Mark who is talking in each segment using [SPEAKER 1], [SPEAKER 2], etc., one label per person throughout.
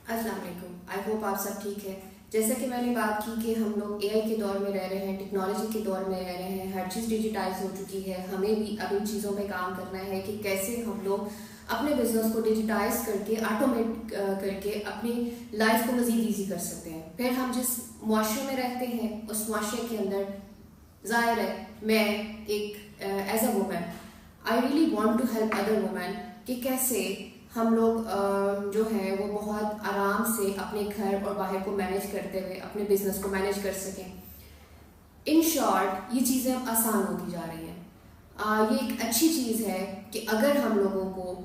[SPEAKER 1] अस्सलाम वालेकुम। I hope आप सब ठीक है। जैसा कि मैंने बात की कि हम लोग एआई के दौर में रह रहे हैं, टेक्नोलॉजी के दौर में रह रहे हैं, हर चीज़ डिजिटाइज हो चुकी है। हमें भी अब इन चीज़ों पे काम करना है कि कैसे हम लोग अपने बिजनेस को डिजिटाइज करके ऑटोमेट करके अपनी लाइफ को मज़ीद ईजी कर सकते हैं। फिर हम जिस मुआशरे में रहते हैं उस मुआशरे के अंदर ज़ाहिर है मैं एक as a woman I really want to help other women कि कैसे हम लोग जो है वो बहुत आराम से अपने घर और बाहर को मैनेज करते हुए अपने बिजनेस को मैनेज कर सकें। इन शॉर्ट ये चीज़ें अब आसान होती जा रही हैं। ये एक अच्छी चीज़ है कि अगर हम लोगों को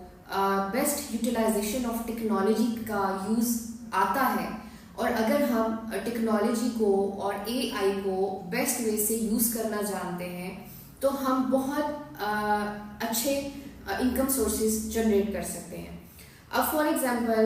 [SPEAKER 1] बेस्ट यूटिलाइजेशन ऑफ टेक्नोलॉजी का यूज़ आता है और अगर हम टेक्नोलॉजी को और एआई को बेस्ट वे से यूज़ करना जानते हैं तो हम बहुत अच्छे इनकम सोर्सेज जनरेट कर सकते हैं। अब फॉर एग्जांपल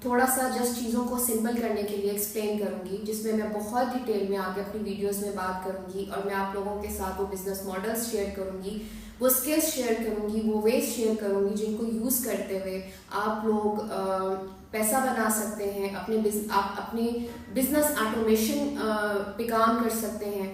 [SPEAKER 1] थोड़ा सा जस्ट चीज़ों को सिंपल करने के लिए एक्सप्लेन करूंगी, जिसमें मैं बहुत डिटेल में आगे अपनी वीडियोस में बात करूंगी और मैं आप लोगों के साथ वो बिजनेस मॉडल्स शेयर करूंगी, वो स्किल्स शेयर करूंगी, वो वेज शेयर करूंगी जिनको यूज़ करते हुए आप लोग पैसा बना सकते हैं, आप अपने बिजनेस ऑटोमेशन पे काम कर सकते हैं।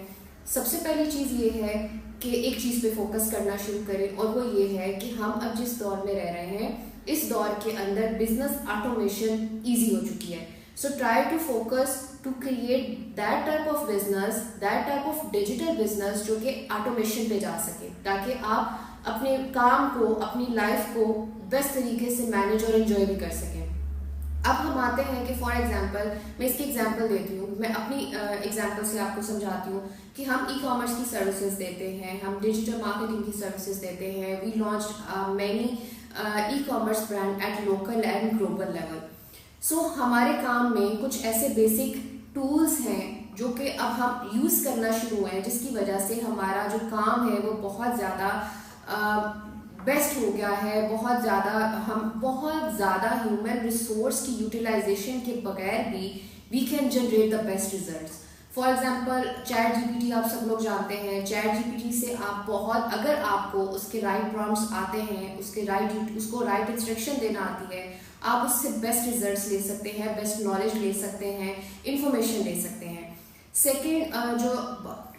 [SPEAKER 1] सबसे पहली चीज़ ये है कि एक चीज़ पे फोकस करना शुरू करें और वो ये है कि हम अब जिस दौर में रह रहे हैं इस दौर के अंदर बिजनेस ऑटोमेशन इजी हो चुकी है। So try to focus to create that type of business, that type of digital business जो कि ऑटोमेशन पे जा सके, ताकि आप अपने काम को, अपनी लाइफ को बेस्ट तरीके से मैनेज और एंजॉय भी कर सकें। अब हम आते हैं कि फॉर एग्जांपल मैं इसकी एग्जांपल देती हूँ, मैं अपनी एग्जांपल से आपको समझाती हूँ कि हम ई कॉमर्स की सर्विसेज देते हैं, हम डिजिटल मार्केटिंग की सर्विसेज देते हैं। We launched many e-commerce brand at local and global level. So हमारे काम में कुछ ऐसे बेसिक टूल्स हैं जो कि अब हम यूज़ करना शुरू हुए हैं, जिसकी वजह से हमारा जो काम है वो बहुत ज़्यादा बेस्ट हो गया है। हम बहुत ज़्यादा ह्यूमन रिसोर्स की यूटिलाइजेशन के बगैर भी we can generate the best results. For example chat GPT आप सब लोग जानते हैं। चैट जीपीटी से आप बहुत, अगर आपको उसके राइट प्रॉम्प्ट्स आते हैं, उसको राइट इंस्ट्रक्शन देना आती है, आप उससे बेस्ट रिजल्ट्स ले सकते हैं, बेस्ट नॉलेज ले सकते हैं, इंफॉर्मेशन ले सकते हैं। सेकेंड जो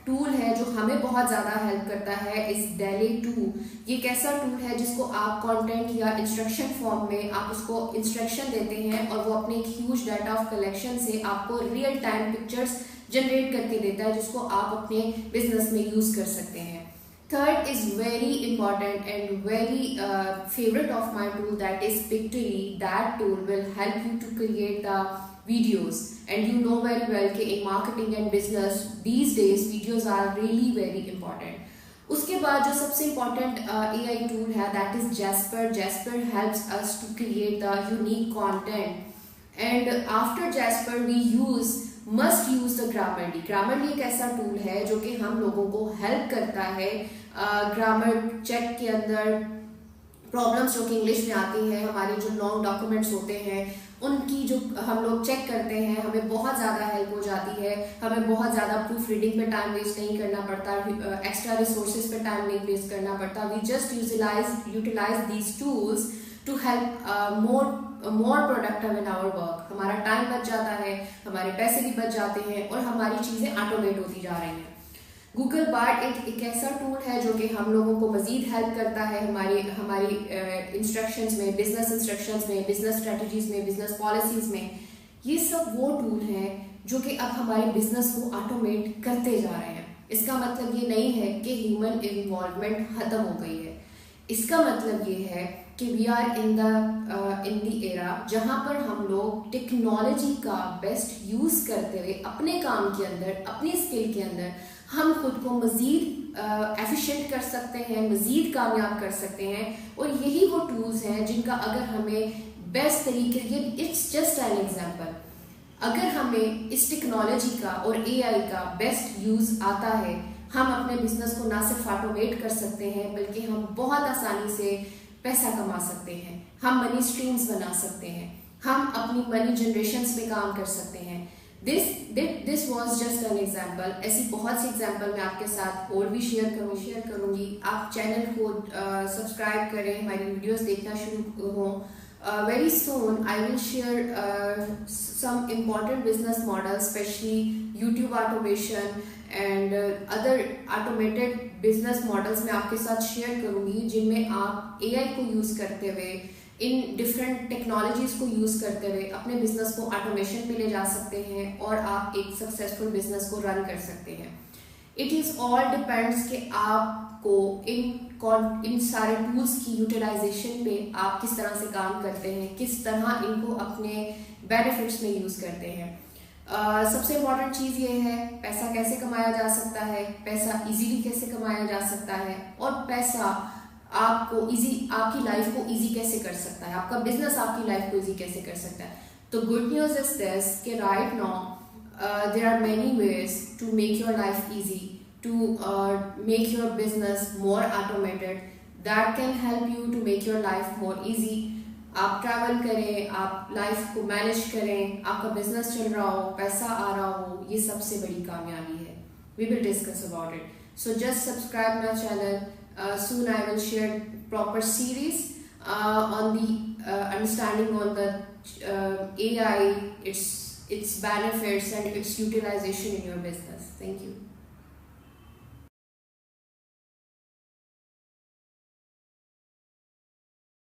[SPEAKER 1] टूल है जो हमें बहुत ज़्यादा हेल्प करता है इस डेली टू। ये एक ऐसा टूल है जिसको आप कंटेंट या इंस्ट्रक्शन फॉर्म में आप उसको इंस्ट्रक्शन देते हैं और वो अपने एक ह्यूज डाटा ऑफ कलेक्शन से आपको रियल टाइम पिक्चर्स जनरेट करके देता है, जिसको आप अपने बिजनेस में यूज कर सकते हैं। Third is very important and very favourite of my tool, that is Pictory. That tool will help you to create the videos, and you know very well कि in marketing and business these days videos are really very important. उसके बाद जो सबसे important AI tool है that is Jasper. Jasper helps us to create the unique content, and after Jasper we must use the Grammarly. Grammarly एक ऐसा tool है जो कि हम लोगों को हेल्प करता है ग्रामर चेक के अंदर। प्रॉब्लम्स जो कि इंग्लिश में आती हैं, हमारे जो लॉन्ग डॉक्यूमेंट्स होते हैं उनकी जो हम लोग चेक करते हैं, हमें बहुत ज़्यादा हेल्प हो जाती है। हमें बहुत ज़्यादा प्रूफ रीडिंग पे टाइम वेस्ट नहीं करना पड़ता, एक्स्ट्रा रिसोर्सेज पे टाइम नहीं वेस्ट करना पड़ता। We just utilize these tools to help more productive in our work. हमारा टाइम बच जाता है, हमारे पैसे भी बच जाते हैं और हमारी चीज़ें ऑटोमेट होती जा रही हैं। गूगल बार्ड एक ऐसा टूल है जो कि हम लोगों को मजीद हेल्प करता है हमारी इंस्ट्रक्शंस में, बिजनेस इंस्ट्रक्शंस में, बिजनेस स्ट्रेटजीज में, बिजनेस पॉलिसीज में। ये सब वो टूल हैं जो कि अब हमारे बिजनेस को ऑटोमेट करते जा रहे हैं। इसका मतलब ये नहीं है कि ह्यूमन इन्वॉल्वमेंट खत्म हो गई है। इसका मतलब ये है कि we are in the era जहाँ पर हम लोग टेक्नोलॉजी का बेस्ट यूज करते हुए अपने काम के अंदर, अपनी स्किल के अंदर हम खुद को मजीद एफिशिएंट कर सकते हैं, मजीद कामयाब कर सकते हैं। और यही वो टूल्स हैं जिनका अगर हमें बेस्ट तरीके, ये इट्स जस्ट एन एग्जांपल, अगर हमें इस टेक्नोलॉजी का और एआई का बेस्ट यूज आता है, हम अपने बिजनेस को ना सिर्फ ऑटोमेट कर सकते हैं बल्कि हम बहुत आसानी से पैसा कमा सकते हैं, हम मनी स्ट्रीम्स बना सकते हैं, हम अपनी मनी जनरेशंस में काम कर सकते हैं। This was just an example. ऐसी बहुत सी एग्जाम्पल मैं आपके साथ और भी शेयर करूंगी। आप चैनल को सब्सक्राइब करें, हमारी वीडियोस देखना शुरू हो Very soon I will share some important business models, especially YouTube automation and other automated business models मैं आपके साथ शेयर करूँगी, जिनमें आप AI को यूज़ करते हुए, इन डिफरेंट टेक्नोलॉजीज को यूज़ करते हुए अपने बिजनेस को ऑटोमेशन पे ले जा सकते हैं और आप एक सक्सेसफुल बिजनेस को रन कर सकते हैं। इट इज़ ऑल डिपेंड्स कि आपको इन सारे टूल्स की यूटिलाइजेशन पे आप किस तरह से काम करते हैं, किस तरह इनको अपने बेनिफिट्स में यूज़ करते हैं। सबसे इम्पॉर्टेंट चीज़ ये है, पैसा कैसे कमाया जा सकता है, पैसा इजीली कैसे कमाया जा सकता है, और पैसा आपको आपकी लाइफ को इजी कैसे कर सकता है, आपका बिजनेस आपकी लाइफ को इजी कैसे कर सकता है। तो गुड न्यूज़ इज दिस कि right now there are many ways to make your life easy, to make your business more automated, that can help you to make your life more easy. आप travel करें, आप life को manage करें, आपका business चल रहा हो, पैसा आ रहा हो, ये सबसे बड़ी कामयाबी है। We will discuss about it, so just subscribe my channel. Soon I will share proper series on the understanding on the AI, its benefits and its utilization in your business. Thank you.